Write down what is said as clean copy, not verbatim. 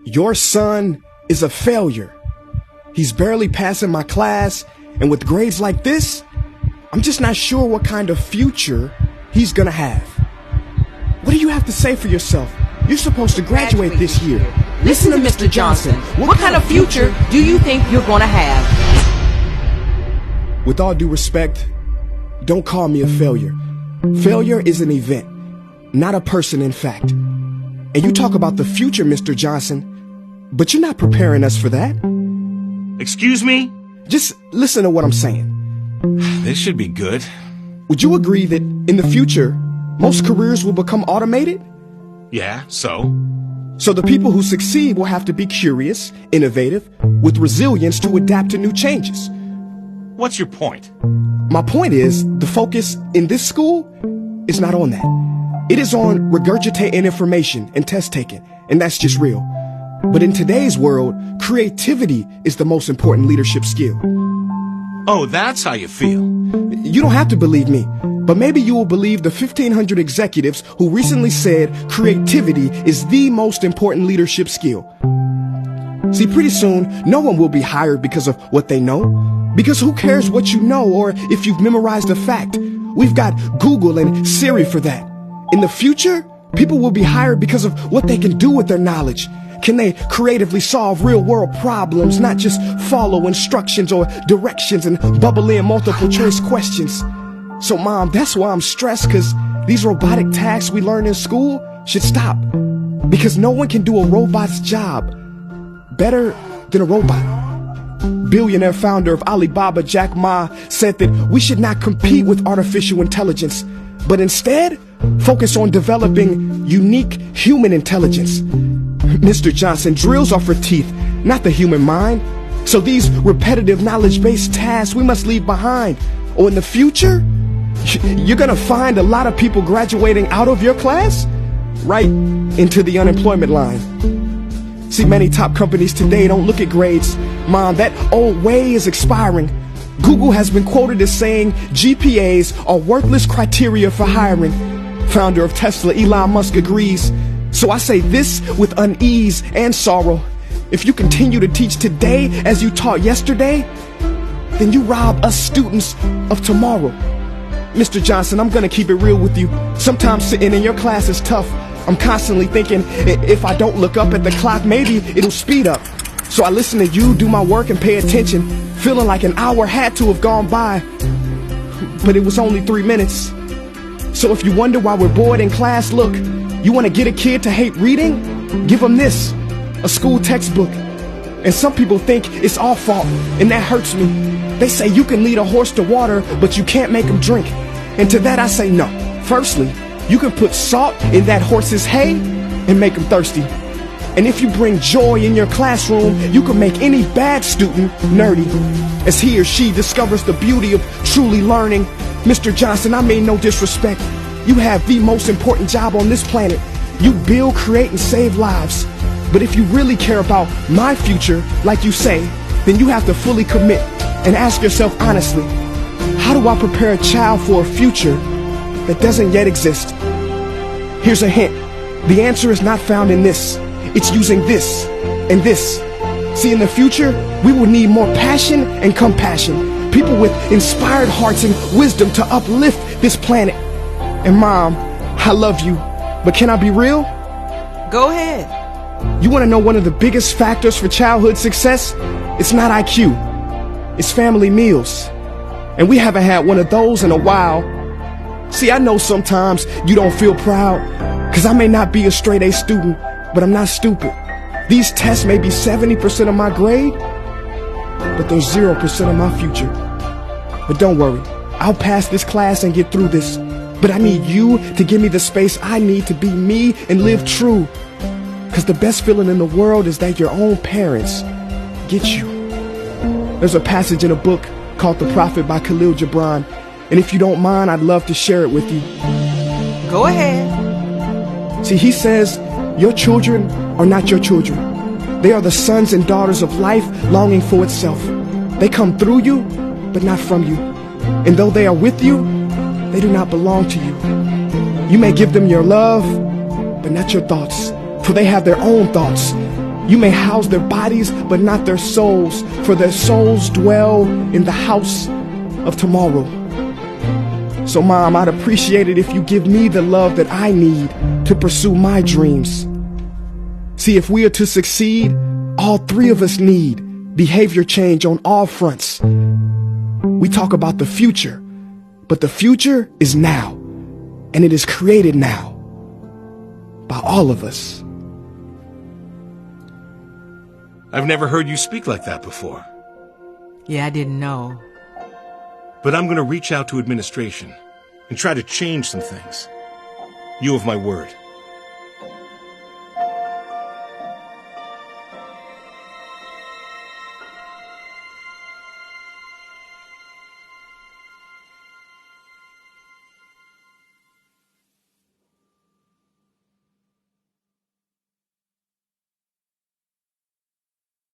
Your son is a failure. He's barely passing my class, and with grades like this, I'm just not sure what kind of future he's gonna have. What do you have to say for yourself? You're supposed to graduate this year. Listen to Mr. Johnson. What kind of future do you think you're going to have? With all due respect, don't call me a failure. Failure is an event, not a person, in fact. And you talk about the future, Mr. Johnson, but you're not preparing us for that. Excuse me? Just listen to what I'm saying. This should be good. Would you agree that in the future, most careers will become automated? Yeah, so? So the people who succeed will have to be curious, innovative, with resilience to adapt to new changes. What's your point? My point is, the focus in this school is not on that. It is on regurgitating information and test taking, and that's just real. But in today's world, creativity is the most important leadership skill. Oh, that's how you feel. You don't have to believe me, but maybe you will believe the 1,500 executives who recently said creativity is the most important leadership skill. See, pretty soon, no one will be hired because of what they know. Because who cares what you know or if you've memorized a fact? We've got Google and Siri for that. In the future, people will be hired because of what they can do with their knowledge. Can they creatively solve real-world problems, not just follow instructions or directions and bubble in multiple choice questions? So, Mom, that's why I'm stressed, because these robotic tasks we learn in school should stop. Because no one can do a robot's job better than a robot. Billionaire founder of Alibaba, Jack Ma, said that we should not compete with artificial intelligence, but instead focus on developing unique human intelligence. Mr. Johnson, drills are for teeth, not the human mind. So these repetitive knowledge-based tasks we must leave behind. Or in the future, you're gonna find a lot of people graduating out of your class right into the unemployment line. See, many top companies today don't look at grades. Mom, that old way is expiring. Google has been quoted as saying GPAs are worthless criteria for hiring. Founder of Tesla, Elon Musk, agrees. So I say this with unease and sorrow. If you continue to teach today as you taught yesterday, then you rob us students of tomorrow. Mr. Johnson, I'm gonna keep it real with you. Sometimes sitting in your class is tough. I'm constantly thinking, if I don't look up at the clock, maybe it'll speed up. So I listen to you do my work and pay attention, feeling like an hour had to have gone by. But it was only 3 minutes. So if you wonder why we're bored in class, look, you want to get a kid to hate reading? Give them this, a school textbook. And some people think it's our fault, and that hurts me. They say you can lead a horse to water, but you can't make him drink. And to that I say no. Firstly, you can put salt in that horse's hay and make him thirsty. And if you bring joy in your classroom, you can make any bad student nerdy as he or she discovers the beauty of truly learning. Mr. Johnson, I mean no disrespect. You have the most important job on this planet. You build, create, and save lives. But if you really care about my future, like you say, then you have to fully commit and ask yourself honestly, how do I prepare a child for a future that doesn't yet exist? Here's a hint. The answer is not found in this. It's using this and this. See, in the future, we will need more passion and compassion. People with inspired hearts and wisdom to uplift this planet. And Mom, I love you, but can I be real? Go ahead. You want to know one of the biggest factors for childhood success? It's not IQ. It's family meals. And we haven't had one of those in a while. See, I know sometimes you don't feel proud, because I may not be a straight A student, but I'm not stupid. These tests may be 70% of my grade, but they're 0% of my future. But don't worry, I'll pass this class and get through this. But I need you to give me the space I need to be me and live true. Because the best feeling in the world is that your own parents get you. There's a passage in a book called The Prophet by Khalil Gibran. And if you don't mind, I'd love to share it with you. Go ahead. See, he says, your children are not your children. They are the sons and daughters of life longing for itself. They come through you, but not from you. And though they are with you, they do not belong to you. You may give them your love, but not your thoughts, for they have their own thoughts. You may house their bodies, but not their souls, for their souls dwell in the house of tomorrow. So, Mom, I'd appreciate it if you give me the love that I need to pursue my dreams. See, if we are to succeed, all three of us need behavior change on all fronts. We talk about the future, but the future is now, and it is created now by all of us. I've never heard you speak like that before. Yeah, I didn't know. But I'm going to reach out to administration and try to change some things. You have my word.